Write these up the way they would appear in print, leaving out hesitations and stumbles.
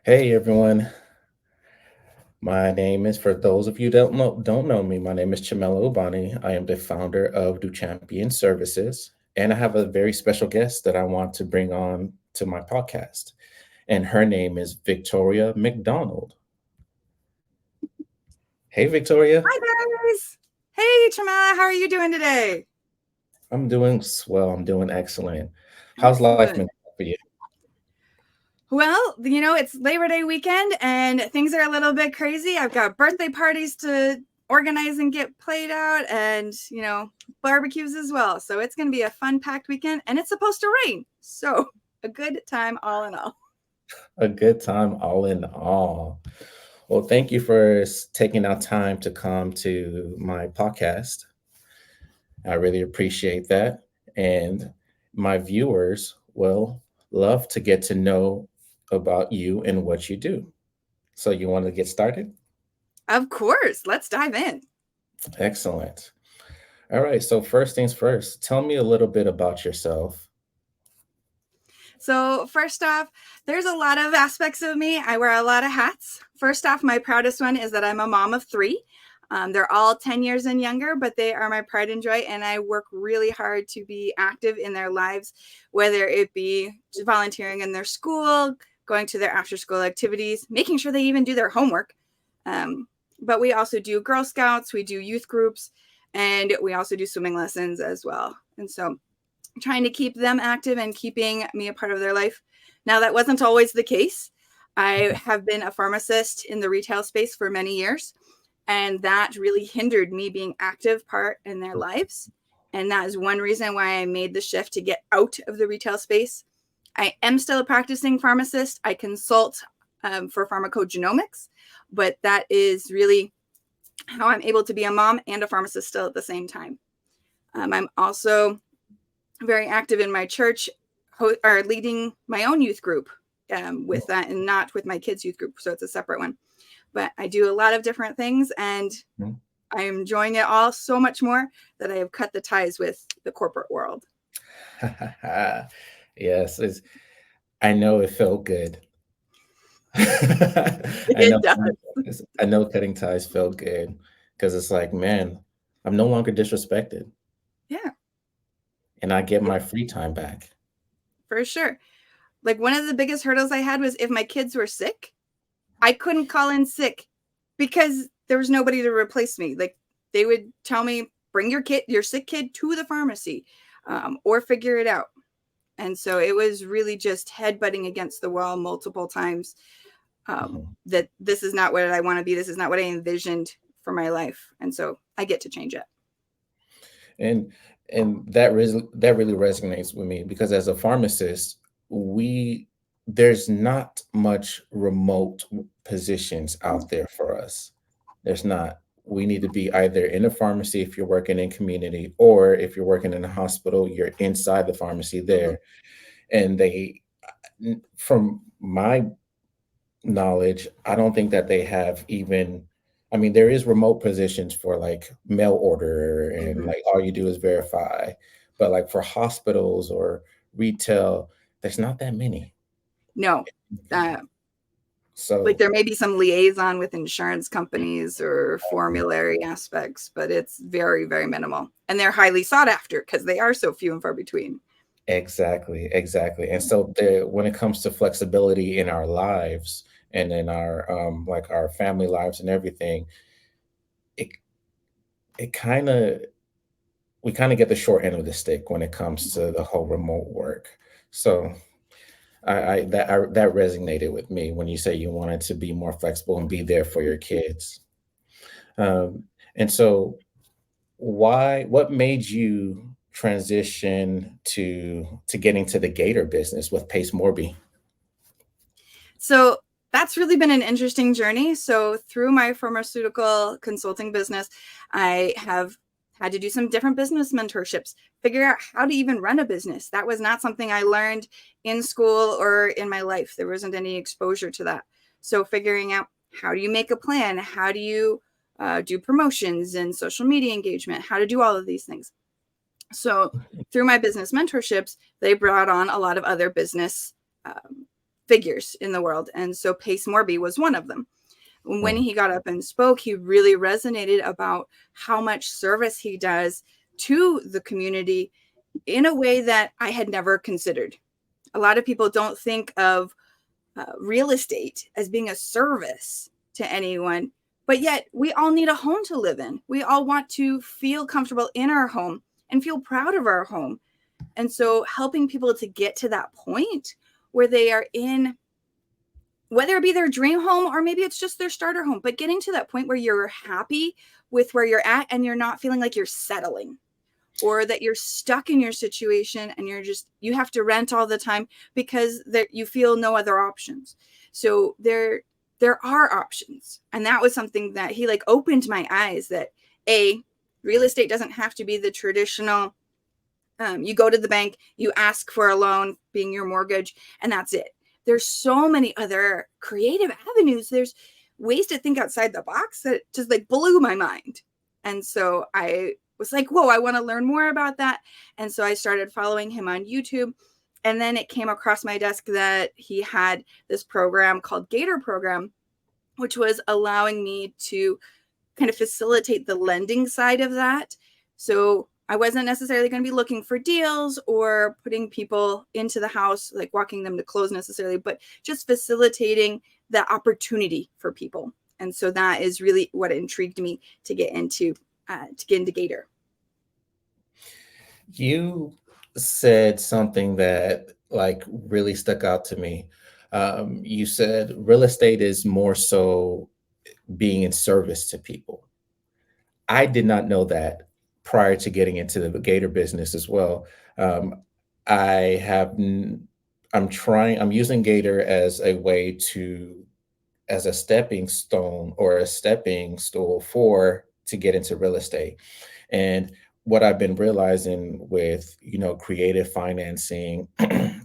Hey everyone, my name is, for those of you don't know me, my name is Chamelo Ubani. I am the founder of Do Champion Services, and I have a very special guest that I want to bring on to my podcast. And her name is Victoria McDonald. Hey Victoria, Hi guys. Hey Chamala, how are you doing today? I'm doing swell. I'm doing excellent. How's life been Excellent. for you? Well, it's Labor Day weekend and things are a little bit crazy. I've got birthday parties to organize and get played out and, barbecues as well. So it's going to be a fun packed weekend and it's supposed to rain. So a good time all in all. A good time, all in all. Well, thank you for taking out time to come to my podcast. I really appreciate that. And my viewers will love to get to know about you and what you do. So, you want to get started? Of course. Let's dive in. Excellent. All right. So, first things first, tell me a little bit about yourself. So, first off, there's a lot of aspects of me. I wear a lot of hats. First off, my proudest one is that I'm a mom of three. They're all 10 years and younger, but they are my pride and joy. And I work really hard to be active in their lives, whether it be volunteering in their school, going to their after school activities, making sure they even do their homework. But we also do Girl Scouts, we do youth groups, and we also do swimming lessons as well. And so trying to keep them active and keeping me a part of their life. Now, that wasn't always the case. I have been a pharmacist in the retail space for many years, and that really hindered me being active part in their lives. And that is one reason why I made the shift to get out of the retail space. I am still a practicing pharmacist. I consult for pharmacogenomics, but that is really how I'm able to be a mom and a pharmacist still at the same time. I'm also very active in my church, or leading my own youth group with that, and not with my kids' youth group. So it's a separate one. But I do a lot of different things, and Mhm. I am enjoying it all so much more that I have cut the ties with the corporate world. Yes, I know it felt good. I know, It does. I know cutting ties felt good because it's like, man, I'm no longer disrespected Yeah, and I get my free time back. for sure. Like, one of the biggest hurdles I had was if my kids were sick, I couldn't call in sick because there was nobody to replace me. Like, they would tell me, bring your sick kid to the pharmacy, or figure it out. And so it was really just headbutting against the wall multiple times, Mhm. that this is not what I want to be. This is not what I envisioned for my life. And so I get to change it. And that really resonates with me because as a pharmacist, we there's not much remote positions out there for us. There's not. We need to be either in a pharmacy if you're working in community, or if you're working in a hospital, you're inside the pharmacy Mhm. there. And from my knowledge, I don't think that they have even. I mean, there is remote positions for like mail order and Mhm. like all you do is verify, but like for hospitals or retail, there's not that many. No, uh, like So there may be some liaison with insurance companies or formulary aspects, but it's very, very minimal. And they're highly sought after because they are so few and far between. exactly, exactly. And so when it comes to flexibility in our lives and in our like our family lives and everything, it it kind of we kind of get the short end of the stick when it comes to the whole remote work. So that resonated with me when you say you wanted to be more flexible and be there for your kids. Um, and so, what made you transition to getting to the gator business with Pace Morby? So that's really been an interesting journey. So through my pharmaceutical consulting business, I have had to do some different business mentorships, figure out how to even run a business. That was not something I learned in school or in my life. There wasn't any exposure to that. So figuring out, how do you make a plan? How do you do promotions and social media engagement? How to do all of these things. So through my business mentorships, they brought on a lot of other business um, figures in the world. And so Pace Morby was one of them. When Mm. he got up and spoke, he really resonated about how much service he does to the community in a way that I had never considered. A lot of people don't think of real estate as being a service to anyone, but yet we all need a home to live in. We all want to feel comfortable in our home and feel proud of our home. And so helping people to get to that point where they are in, whether it be their dream home or maybe it's just their starter home, but getting to that point where you're happy with where you're at and you're not feeling like you're settling, or that you're stuck in your situation and you have to rent all the time because you feel no other options. So there are options. And that was something that he like opened my eyes that real estate doesn't have to be the traditional, you go to the bank, you ask for a loan being your mortgage, and that's it. There's so many other creative avenues. There's ways to think outside the box that just like blew my mind. And so I was like, whoa, I want to learn more about that. And so I started following him on YouTube. And then it came across my desk that he had this program called Gator Program, which was allowing me to kind of facilitate the lending side of that. So I wasn't necessarily going to be looking for deals or putting people into the house, like walking them to close necessarily, but just facilitating the opportunity for people. And so that is really what intrigued me to get into Gator. You said something that like really stuck out to me. You said real estate is more so being in service to people. I did not know that prior to getting into the gator business as well. Um, I have, I'm using Gator as a way to, as a stepping stone or a stepping stool for to get into real estate. And what I've been realizing with, creative financing,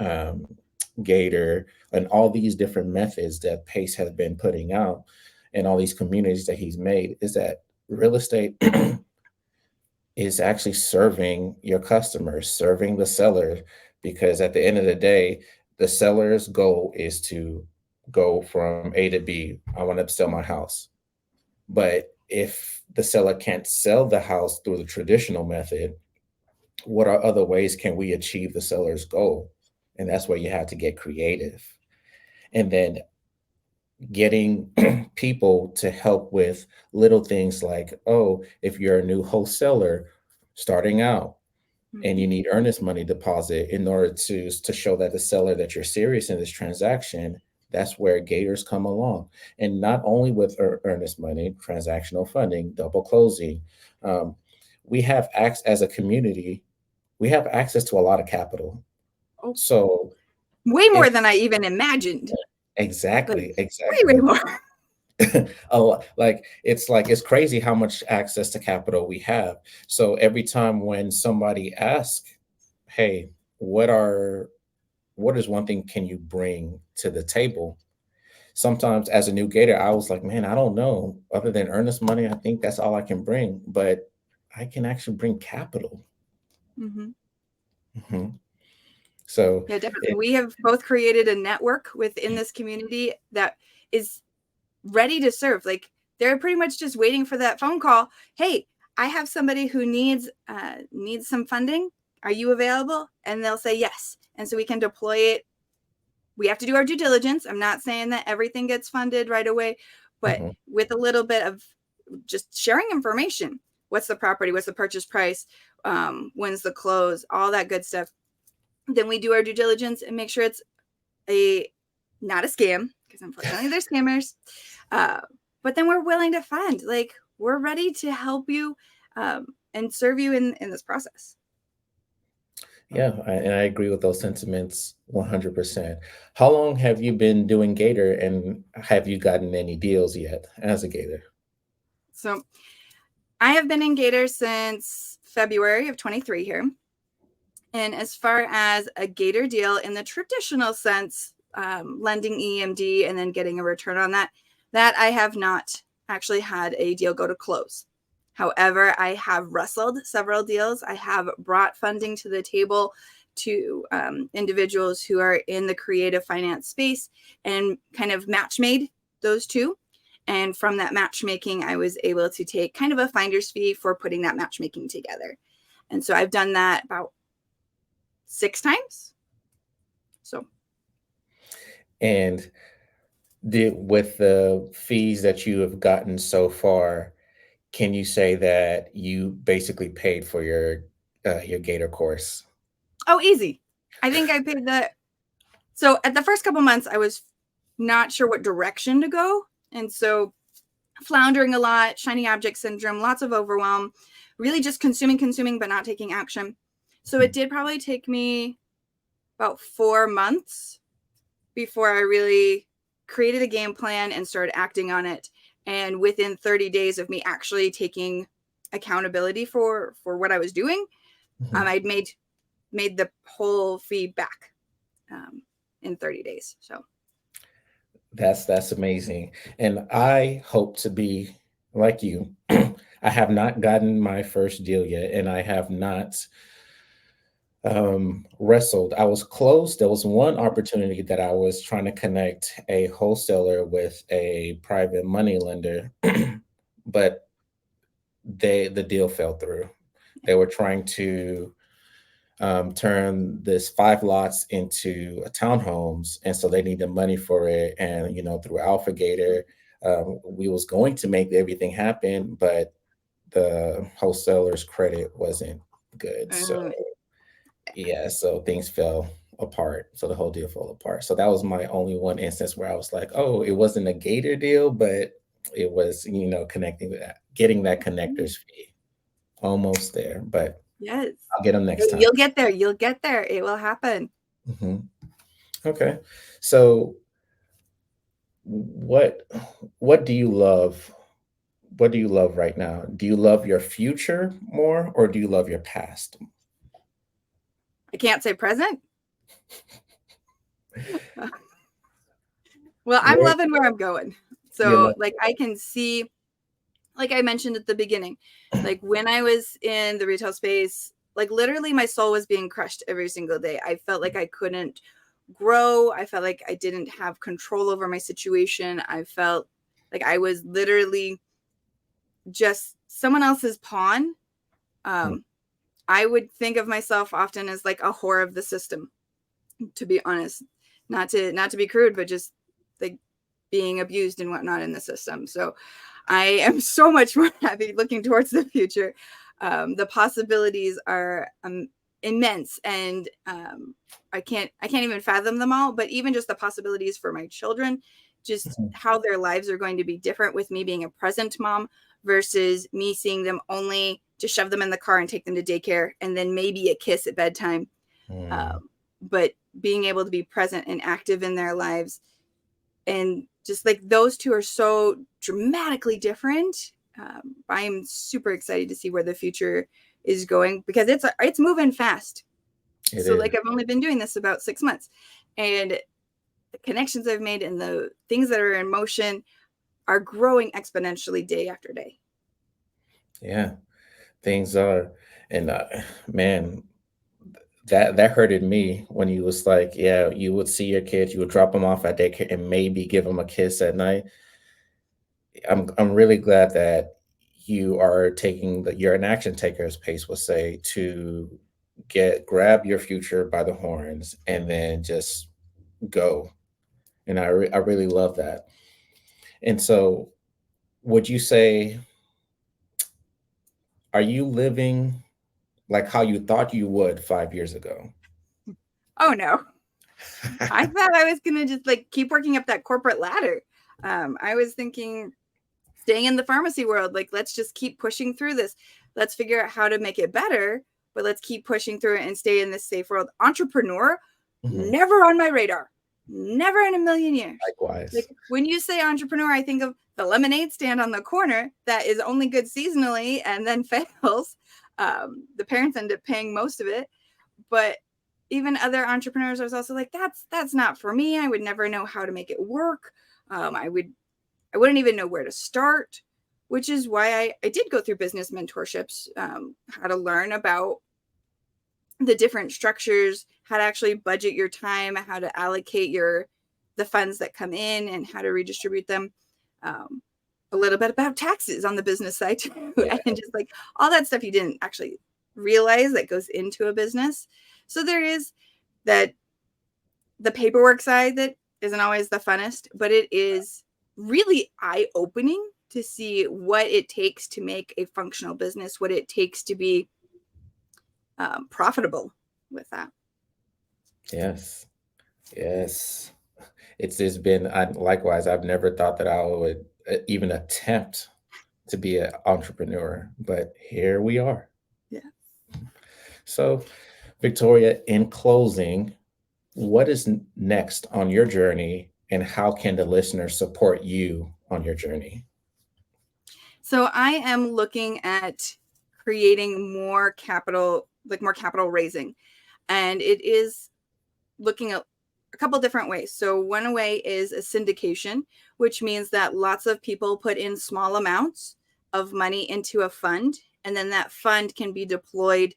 um, Gator, and all these different methods that Pace has been putting out and all these communities that he's made is that real estate is actually serving your customers, serving the seller, because at the end of the day, the seller's goal is to go from A to B. I want to sell my house. But if the seller can't sell the house through the traditional method, what are other ways can we achieve the seller's goal? And that's where you have to get creative. And then getting people to help with little things like, oh, if you're a new wholesaler starting out and you need earnest money deposit in order to show that the seller that you're serious in this transaction, that's where Gators come along. And not only with earnest money, transactional funding, double closing, um, we have as a community, we have access to a lot of capital. Oh, So way more if than I even imagined. Like, exactly, way exactly. more. It's crazy how much access to capital we have. So every time when somebody asks, hey, what is one thing can you bring to the table? Sometimes as a new gator, I was like, man, I don't know. Other than earnest money, I think that's all I can bring. But I can actually bring capital. Mm-hmm. Mhm. So Yeah, definitely. it, We have both created a network within this community that is ready to serve. Like they're pretty much just waiting for that phone call. Hey, I have somebody who needs some funding. Are you available? And they'll say yes. And so we can deploy it. We have to do our due diligence. I'm not saying that everything gets funded right away, but mhm, with a little bit of just sharing information. What's the property? What's the purchase price? When's the close? All that good stuff. Then we do our due diligence and make sure it's not a scam, because unfortunately there's scammers. Uh, but then we're willing to fund. Like we're ready to help you and serve you in this process. yeah, and I agree with those sentiments 100%. How long have you been doing Gator, and have you gotten any deals yet as a Gator? So I have been in Gator since February of 23 here. And as far as a Gator deal in the traditional sense, lending EMD and then getting a return on that, that I have not actually had a deal go to close. However, I have wrestled several deals. I have brought funding to the table to individuals who are in the creative finance space and kind of match made those two. And from that matchmaking, I was able to take kind of a finder's fee for putting that matchmaking together. And so I've done that about 6 times. So. And with the fees that you have gotten so far, can you say that you basically paid for your Gator course? Oh, easy. I think I paid so at the first couple months, I was not sure what direction to go. And so floundering a lot, shiny object syndrome, lots of overwhelm, really just consuming, but not taking action. So it did probably take me about 4 months before I really created a game plan and started acting on it. And within 30 days of me actually taking accountability for what I was doing, I'd made the whole fee back in 30 days. So That's amazing. And I hope to be like you. I have not gotten my first deal yet, and I have not wrestled. I was close. There was one opportunity that I was trying to connect a wholesaler with a private money lender, but the deal fell through. They were trying to turn this 5 lots into townhomes, and so they needed money for it. And through Alpha we was going to make everything happen, but the wholesaler's credit wasn't good. So yeah, so things fell apart. So the whole deal fell apart. So that was my only one instance where I was like, oh, it wasn't a Gator deal, but it was, connecting with that, getting that connector's fee. Almost there, but yes, I'll get them next time. you'll get there. You'll get there. It will happen. Okay. So what do you love? What do you love right now? Do you love your future more, or do you love your past? I can't say present. Well, I'm loving where I'm going. So like I can see, like I mentioned at the beginning, like when I was in the retail space, like literally my soul was being crushed every single day. I felt like I couldn't grow. I felt like I didn't have control over my situation. I felt like I was literally just someone else's pawn. I would think of myself often as like a whore of the system, to be honest. Not to be crude, but just like being abused and whatnot in the system. So I am so much more happy looking towards the future. The possibilities are immense, and I can't even fathom them all. But even just the possibilities for my children, just how their lives are going to be different with me being a present mom versus me seeing them only to shove them in the car and take them to daycare and then maybe a kiss at bedtime. But being able to be present and active in their lives, and just like those two are so dramatically different. I'm super excited to see where the future is going, because it's moving fast. Like I've only been doing this about 6 months, and the connections I've made and the things that are in motion are growing exponentially day after day. Yeah, things are. And man, that hurted me when you was like, yeah, you would see your kids, you would drop them off at daycare and maybe give them a kiss at night. I'm really glad that you are taking you're an action taker, as Pace would say, to grab your future by the horns and then just go. And I really love that. And so, would you say, are you living like how you thought you would 5 years ago? Oh no. I thought I was gonna just like keep working up that corporate ladder. I was thinking staying in the pharmacy world, like let's just keep pushing through this. Let's figure out how to make it better, but let's keep pushing through it and stay in this safe world. Entrepreneur, never on my radar. Never in a million years. Likewise. Like when you say entrepreneur, I think of the lemonade stand on the corner that is only good seasonally and then fails. The parents end up paying most of it. But even other entrepreneurs, I was also like, that's not for me. I would never know how to make it work. I wouldn't even know where to start, which is why I did go through business mentorships, how to learn about the different structures, how to actually budget your time, how to allocate the funds that come in, and how to redistribute them. A little bit about taxes on the business side too, Yeah. and just like all that stuff you didn't actually realize that goes into a business. So there is that, the paperwork side that isn't always the funnest, but it is really eye-opening to see what it takes to make a functional business, what it takes to be profitable with that. Yes. Yes. It's been, likewise, I've never thought that I would even attempt to be an entrepreneur, but here we are. Yeah. So, Victoria, in closing, what is next on your journey, and how can the listener support you on your journey? So I am looking at creating more capital, like more capital raising. And it is looking at a couple different ways. So one way is a syndication, which means that lots of people put in small amounts of money into a fund, and then that fund can be deployed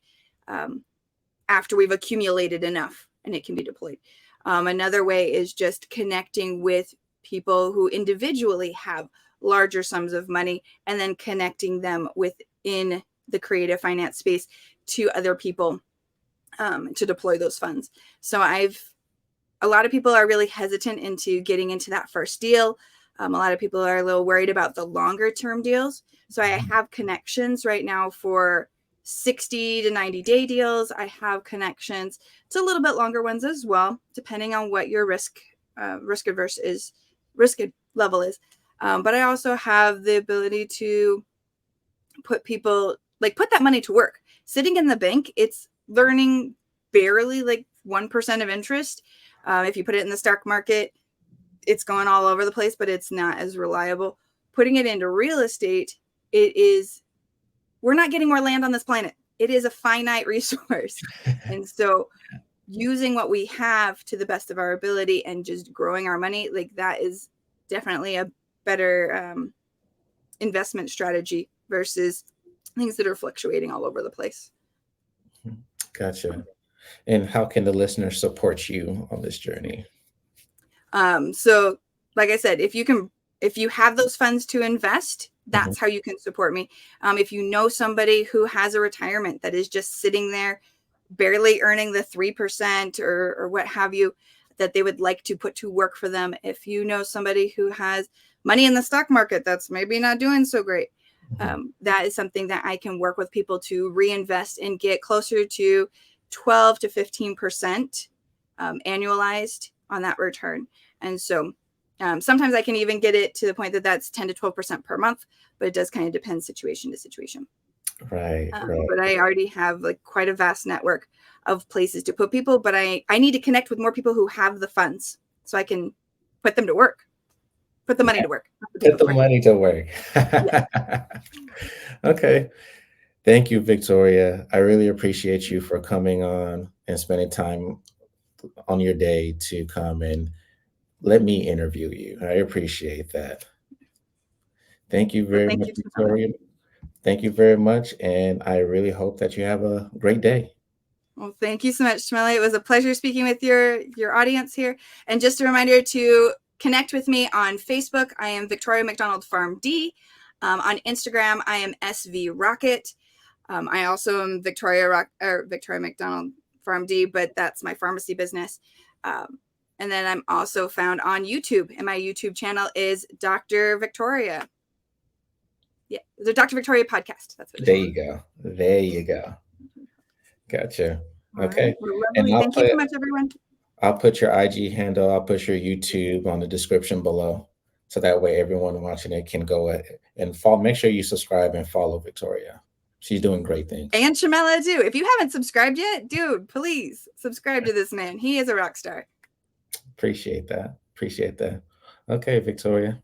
after we've accumulated enough, and it can be deployed. Another way is just connecting with people who individually have larger sums of money, and then connecting them within the creative finance space to other people to deploy those funds. So a lot of people are really hesitant into getting into that first deal. A lot of people are a little worried about the longer term deals. So I have connections right now for 60 to 90-day deals. I have connections to a little bit longer ones as well, depending on what your risk level is. But I also have the ability to put that money to work. Sitting in the bank, it's learning barely like 1% of interest. If you put it in the stock market, it's going all over the place, but it's not as reliable. Putting it into real estate, we're not getting more land on this planet. It is a finite resource. And so using what we have to the best of our ability and just growing our money, like that is definitely a better investment strategy versus things that are fluctuating all over the place. Gotcha. And how can the listener support you on this journey? So like I said, if you have those funds to invest, that's how you can support me. If you know somebody who has a retirement that is just sitting there, barely earning the 3% or what have you, that they would like to put to work for them. If you know somebody who has money in the stock market that's maybe not doing so great, that is something that I can work with people to reinvest and get closer to 12 to 15% annualized on that return. And so sometimes I can even get it to the point that that's 10 to 12% per month, but it does kind of depend situation to situation. Right. But I already have like quite a vast network of places to put people, but I need to connect with more people who have the funds so I can put them to work, put the money to work. Put the money to work. Yeah. Okay. Thank you, Victoria. I really appreciate you for coming on and spending time on your day to come and let me interview you. I appreciate that. Thank you very much, Victoria. Thank you very much. And I really hope that you have a great day. Well, thank you so much, Shmeli. It was a pleasure speaking with your audience here. And just a reminder to connect with me on Facebook. I am Victoria McDonald PharmD. On Instagram, I am SVRocket. I also am Victoria McDonald PharmD, but that's my pharmacy business. And then I'm also found on YouTube, and my YouTube channel is Dr. Victoria. Yeah, the Dr. Victoria podcast. That's what there you go. There you go. Gotcha. Okay. Right. Well, and thank you so much, everyone. I'll put your IG handle, I'll put your YouTube on the description below. So that way everyone watching it can go and follow. Make sure you subscribe and follow Victoria. She's doing great things. And Shamela too. If you haven't subscribed yet, dude, please subscribe to this man. He is a rock star. Appreciate that. Okay, Victoria.